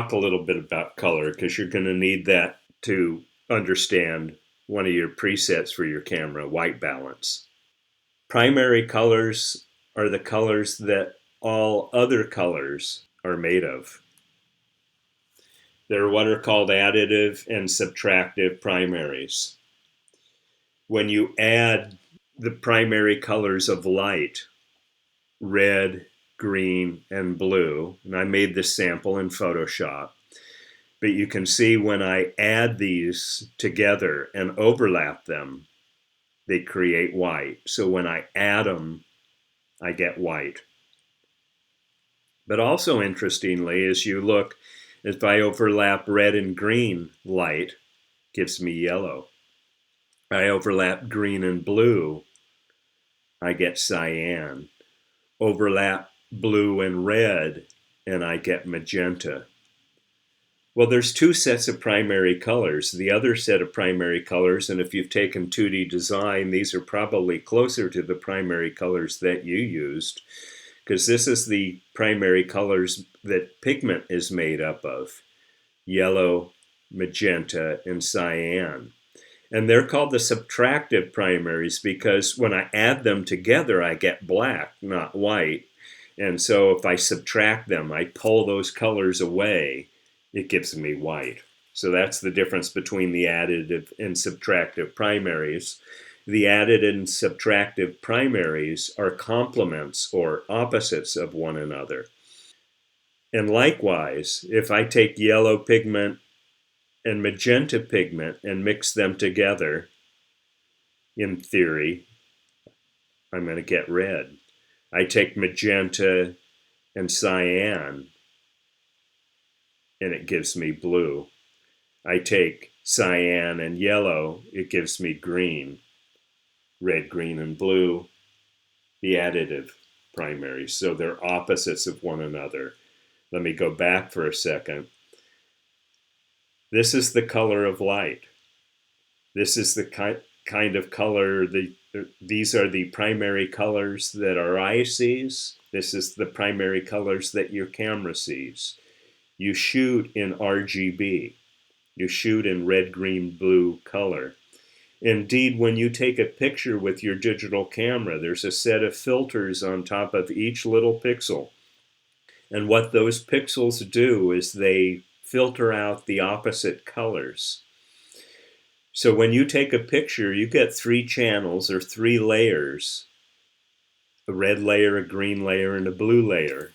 Talk a little bit about color because you're going to need that to understand one of your presets for your camera, white balance. Primary colors are the colors that all other colors are made of. They're what are called additive and subtractive primaries. When you add the primary colors of light, red, green, and blue, and I made this sample in Photoshop, but you can see when I add these together and overlap them, they create white. So when I add them, I get white. But also interestingly, as you look, if I overlap red and green light, it gives me yellow. I overlap green and blue, I get cyan. Overlap blue and red, and I get magenta. Well, there's two sets of primary colors. The other set of primary colors, and if you've taken 2D design, these are probably closer to the primary colors that you used, because this is the primary colors that pigment is made up of: yellow, magenta, and cyan. And they're called the subtractive primaries because when I add them together, I get black, not white. And so if I subtract them, I pull those colors away, it gives me white. So that's the difference between the additive and subtractive primaries. The added and subtractive primaries are complements or opposites of one another. And likewise, if I take yellow pigment and magenta pigment and mix them together, in theory, I'm going to get red. I take magenta and cyan, and it gives me blue. I take cyan and yellow, it gives me green. Red, green, and blue, the additive primaries. So they're opposites of one another. Let me go back for a second. This is the color of light. This is the kind of color, these are the primary colors that our eye sees. This is the primary colors that your camera sees. You shoot in RGB. You shoot in red, green, blue color. Indeed, when you take a picture with your digital camera, there's a set of filters on top of each little pixel. And what those pixels do is they filter out the opposite colors. So when you take a picture, you get 3 channels or 3 layers: a red layer, a green layer, and a blue layer.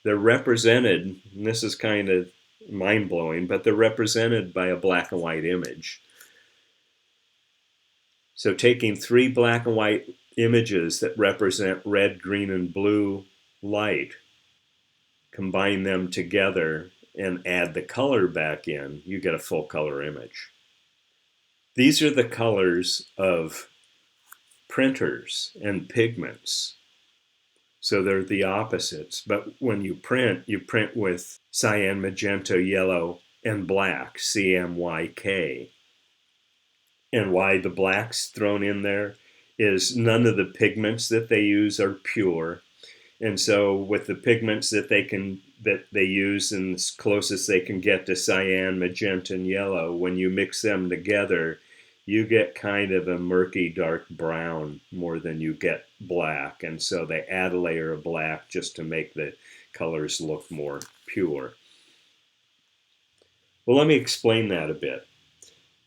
They're represented, and this is kind of mind-blowing, but they're represented by a black and white image. So taking 3 black and white images that represent red, green, and blue light, combine them together and add the color back in, you get a full color image. These are the colors of printers and pigments. So they're the opposites. But when you print with cyan, magenta, yellow, and black, CMYK. And why the black's thrown in there is none of the pigments that they use are pure. And so with the pigments that they use and as close as they can get to cyan, magenta, and yellow, when you mix them together, you get kind of a murky, dark brown more than you get black. And so they add a layer of black just to make the colors look more pure. Well, let me explain that a bit.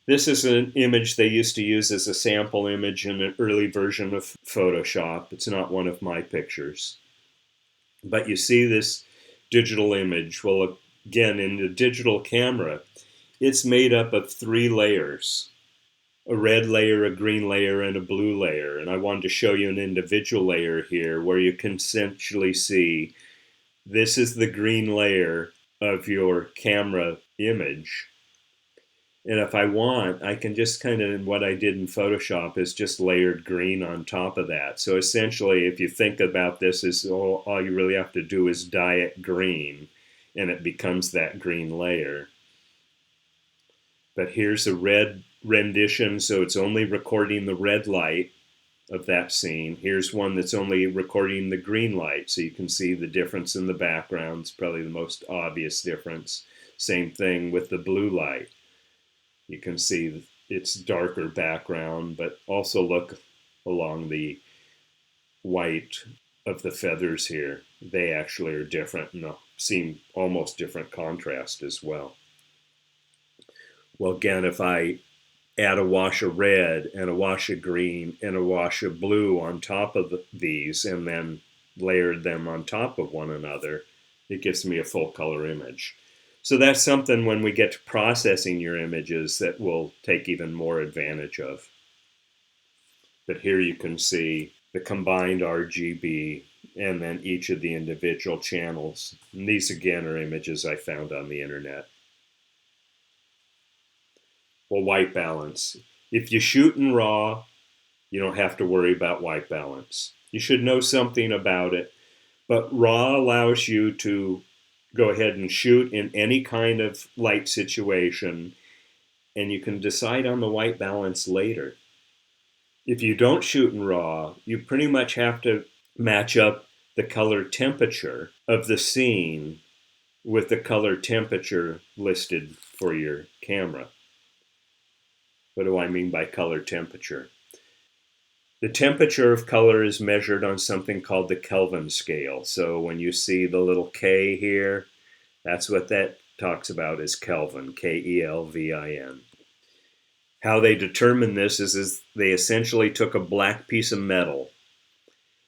This is an image they used to use as a sample image in an early version of Photoshop. It's not one of my pictures. But you see this digital image. Well, again, in the digital camera, it's made up of 3 layers: a red layer, a green layer, and a blue layer. And I wanted to show you an individual layer here where you can essentially see this is the green layer of your camera image. And if I want, I can just kind of, what I did in Photoshop is just layered green on top of that. So essentially, if you think about this, is all you really have to do is dye it green, and it becomes that green layer. But here's a red rendition, so it's only recording the red light of that scene. Here's one that's only recording the green light, so you can see the difference in the background. It's probably the most obvious difference. Same thing with the blue light. You can see it's darker background, but also look along the white of the feathers here. They actually are different and seem almost different contrast as well. Well, again, if I add a wash of red and a wash of green and a wash of blue on top of these and then layered them on top of one another, it gives me a full color image. So that's something when we get to processing your images that we'll take even more advantage of. But here you can see the combined RGB and then each of the individual channels. And these again are images I found on the internet. Well, white balance. If you shoot in RAW, you don't have to worry about white balance. You should know something about it, but RAW allows you to go ahead and shoot in any kind of light situation, and you can decide on the white balance later. If you don't shoot in RAW, you pretty much have to match up the color temperature of the scene with the color temperature listed for your camera. What do I mean by color temperature? The temperature of color is measured on something called the Kelvin scale. So when you see the little K here, that's what that talks about is Kelvin, Kelvin. How they determine this is they essentially took a black piece of metal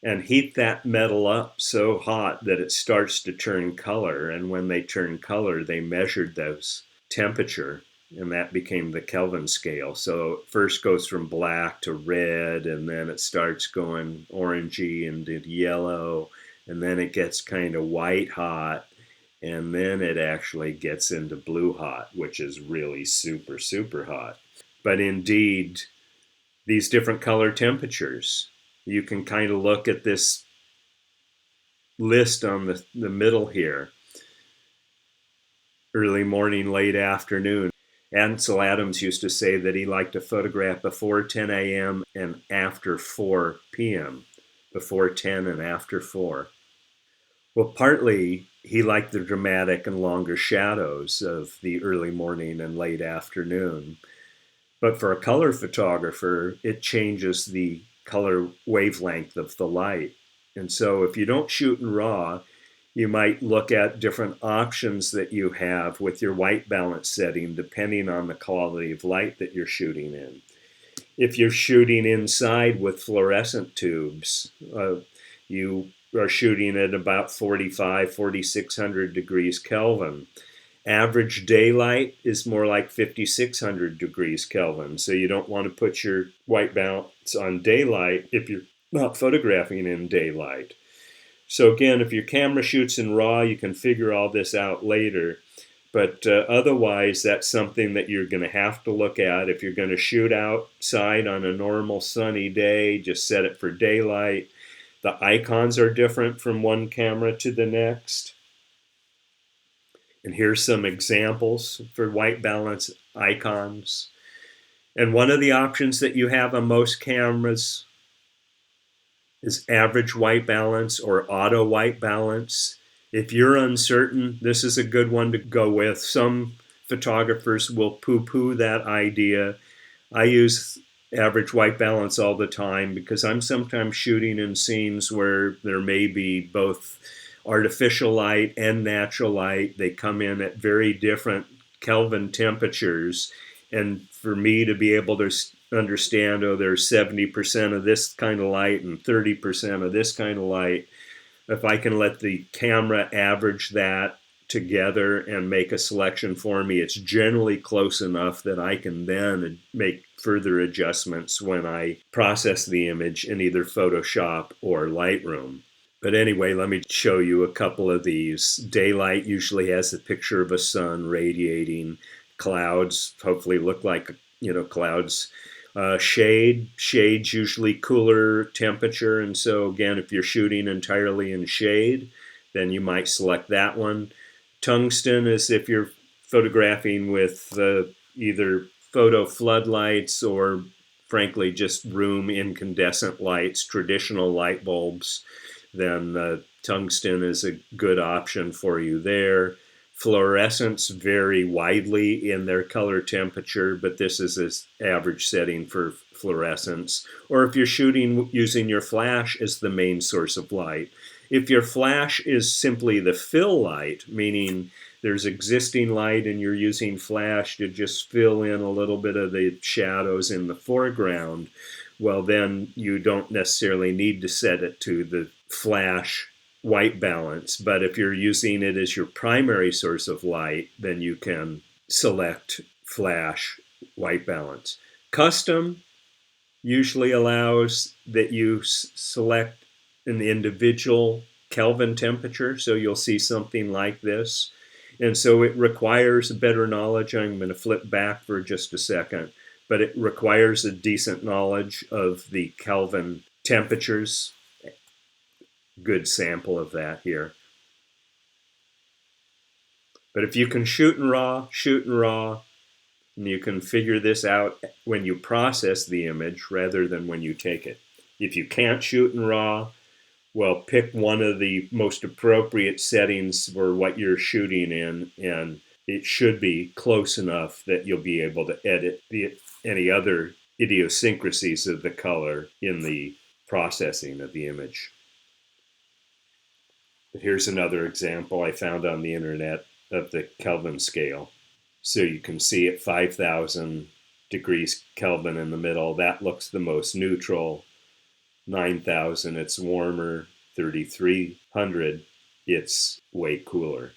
and heat that metal up so hot that it starts to turn color. And when they turn color, they measured those temperature, and that became the Kelvin scale. So it first goes from black to red, and then it starts going orangey into yellow, and then it gets kind of white hot, and then it actually gets into blue hot, which is really super, super hot. But indeed, these different color temperatures, you can kind of look at this list on the middle here. Early morning, late afternoon. Ansel Adams used to say that he liked to photograph before 10 a.m. and after 4 p.m., before 10 and after 4. Well, partly he liked the dramatic and longer shadows of the early morning and late afternoon. But for a color photographer, it changes the color wavelength of the light. And so if you don't shoot in RAW, you might look at different options that you have with your white balance setting depending on the quality of light that you're shooting in. If you're shooting inside with fluorescent tubes, you are shooting at about 4,600 degrees Kelvin. Average daylight is more like 5,600 degrees Kelvin. So you don't want to put your white balance on daylight if you're not photographing in daylight. So again, if your camera shoots in RAW, you can figure all this out later. But otherwise, that's something that you're going to have to look at. If you're going to shoot outside on a normal sunny day, just set it for daylight. The icons are different from one camera to the next. And here's some examples for white balance icons. And one of the options that you have on most cameras is average white balance or auto white balance. If you're uncertain, this is a good one to go with. Some photographers will poo-poo that idea. I use average white balance all the time because I'm sometimes shooting in scenes where there may be both artificial light and natural light. They come in at very different Kelvin temperatures. And for me to be able to understand, oh, there's 70% of this kind of light and 30% of this kind of light, if I can let the camera average that together and make a selection for me, it's generally close enough that I can then make further adjustments when I process the image in either Photoshop or Lightroom. But anyway, let me show you a couple of these. Daylight usually has a picture of a sun radiating. Clouds hopefully look like, clouds. Shade's usually cooler temperature. And so again, if you're shooting entirely in shade, then you might select that one. Tungsten is if you're photographing with either photo floodlights or frankly just room incandescent lights, traditional light bulbs, then tungsten is a good option for you there. Fluorescents vary widely in their color temperature, but this is an average setting for fluorescence. Or if you're shooting using your flash as the main source of light. If your flash is simply the fill light, meaning there's existing light and you're using flash to just fill in a little bit of the shadows in the foreground, well, then you don't necessarily need to set it to the flash white balance. But if you're using it as your primary source of light, then you can select flash white balance. Custom usually allows that you select an individual Kelvin temperature. So you'll see something like this. And so it requires a better knowledge. I'm going to flip back for just a second, but it requires a decent knowledge of the Kelvin temperatures. Good sample of that here. But if you can shoot in RAW, shoot in RAW, and you can figure this out when you process the image rather than when you take it. If you can't shoot in RAW, well, pick one of the most appropriate settings for what you're shooting in, and it should be close enough that you'll be able to edit any other idiosyncrasies of the color in the processing of the image. But here's another example I found on the internet of the Kelvin scale. So you can see at 5,000 degrees Kelvin in the middle, that looks the most neutral. 9,000, it's warmer. 3,300, it's way cooler.